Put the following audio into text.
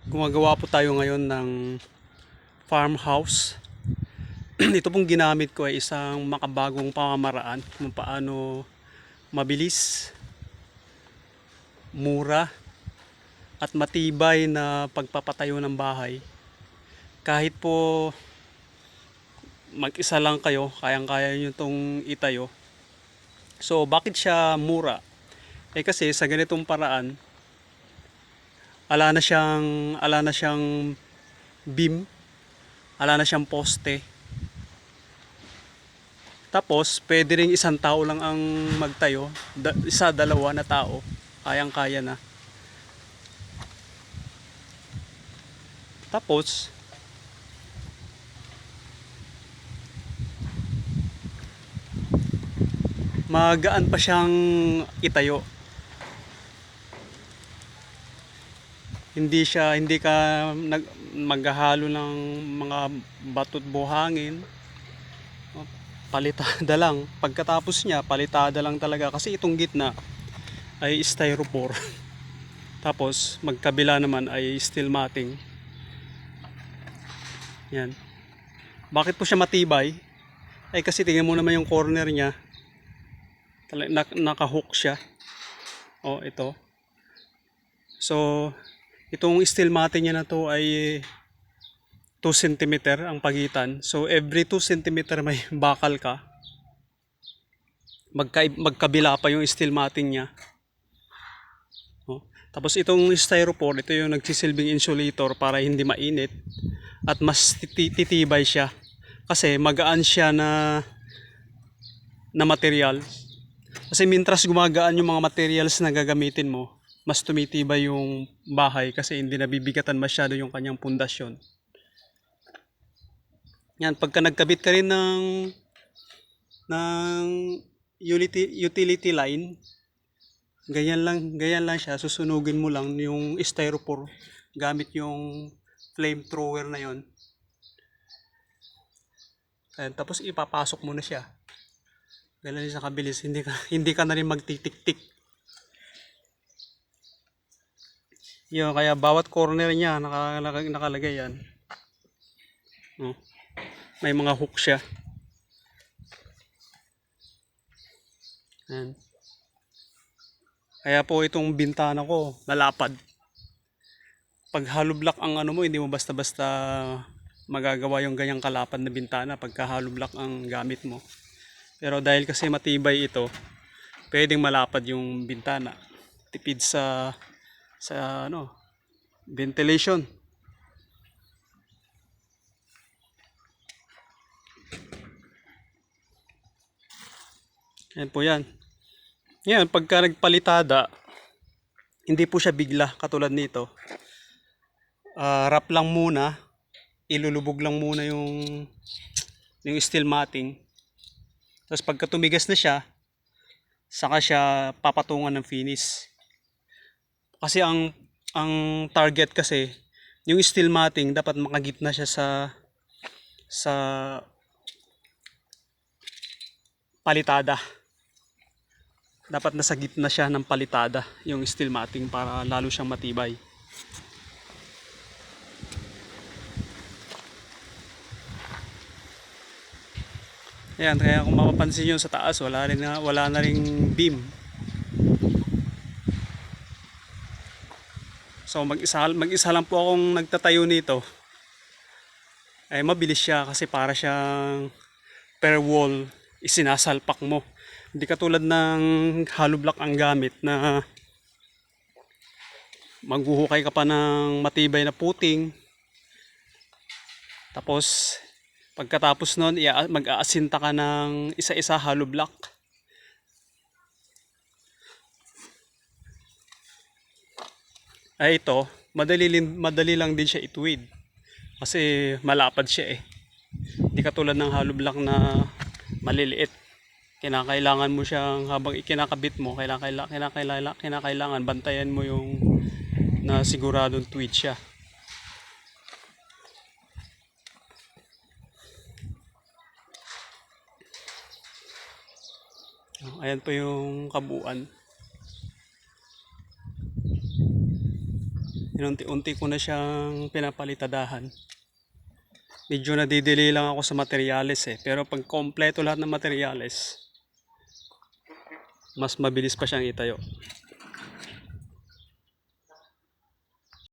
Gumagawa po tayo ngayon ng farmhouse. Ito pong ginamit ko ay isang makabagong pamamaraan kung paano mabilis, mura, at matibay na pagpapatayo ng bahay. Kahit po mag-isa lang kayo, kayang-kaya nyo itong itayo. So, bakit siya mura? Kasi sa ganitong paraan, ala na siyang beam, ala na siyang poste. Tapos, pwede ring isang tao lang ang magtayo. Isa, dalawa na tao. Kayang-kaya na. Tapos, magaan pa siyang itayo. Hindi ka maghahalo ng mga batot buhangin. Palitada lang. Pagkatapos niya, palitada lang talaga. Kasi itong gitna ay styrofoam. Tapos, magkabila naman ay steel matting. Yan. Bakit po siya matibay? Kasi tingnan mo naman yung corner niya. Naka-hook siya. Ito. So, itong steel matting niya na to ay 2 cm ang pagitan. So, every 2 cm may bakal ka. Magkabila pa yung steel matting niya. Tapos itong styrofoam, ito yung nagsisilbing insulator para hindi mainit at mas titibay siya. Kasi magaan siya na material. Kasi mintras gumagaan yung mga materials na gagamitin mo, mas tumitibay yung bahay kasi hindi nabibigatan masyado yung kanyang pundasyon. Yan, pagka nagkabit ka rin ng utility line, ganyan lang siya, susunugin mo lang yung styrofoam gamit yung flamethrower na yon. Tapos ipapasok mo na siya. Ganun sa kabilis, hindi ka na rin magtitik-tik. Yun, kaya bawat corner niya nakalagay yan. May mga hook siya. Yan. Kaya po itong bintana ko nalapad. Pag hollow block ang ano mo, hindi mo basta-basta magagawa yung ganyang kalapad na bintana pagka hollow block ang gamit mo. Pero dahil kasi matibay ito, pwedeng malapad yung bintana. Tipid sa ventilation. Yan po yan. Yan, pagka nagpalitada, hindi po siya bigla katulad nito. Wrap lang muna, ilulubog lang muna yung steel matting. Tapos pagka tumigas na siya, saka siya papatungan ng finish. Kasi ang target kasi, yung steel matting dapat makagitna siya sa palitada. Dapat nasa gitna siya ng palitada yung steel matting para lalo siyang matibay. Ayan, kaya kung mapapansin nyo sa taas, wala na ring beam. So mag-isa lang po akong nagtatayo nito. Mabilis siya kasi para siyang per wall isinasalpak mo. Hindi katulad ng hollow block ang gamit na maghuhukay ka pa ng matibay na puting. Tapos pagkatapos nun, mag-aasinta ka ng isa-isa hollow block. Ito, madali lang din siya ituwid. Kasi malapad siya eh. Hindi katulad ng hollow block na maliliit. Kinakailangan mo siyang habang ikinakabit mo, kinakailangan bantayan mo yung na siguradong tuwid siya. Ayan po yung kabuuan. Inunti-unti ko na siyang pinapalitadahan. Medyo nadidili lang ako sa materyales pero pag kompleto lahat ng materyales, mas mabilis pa siyang itayo.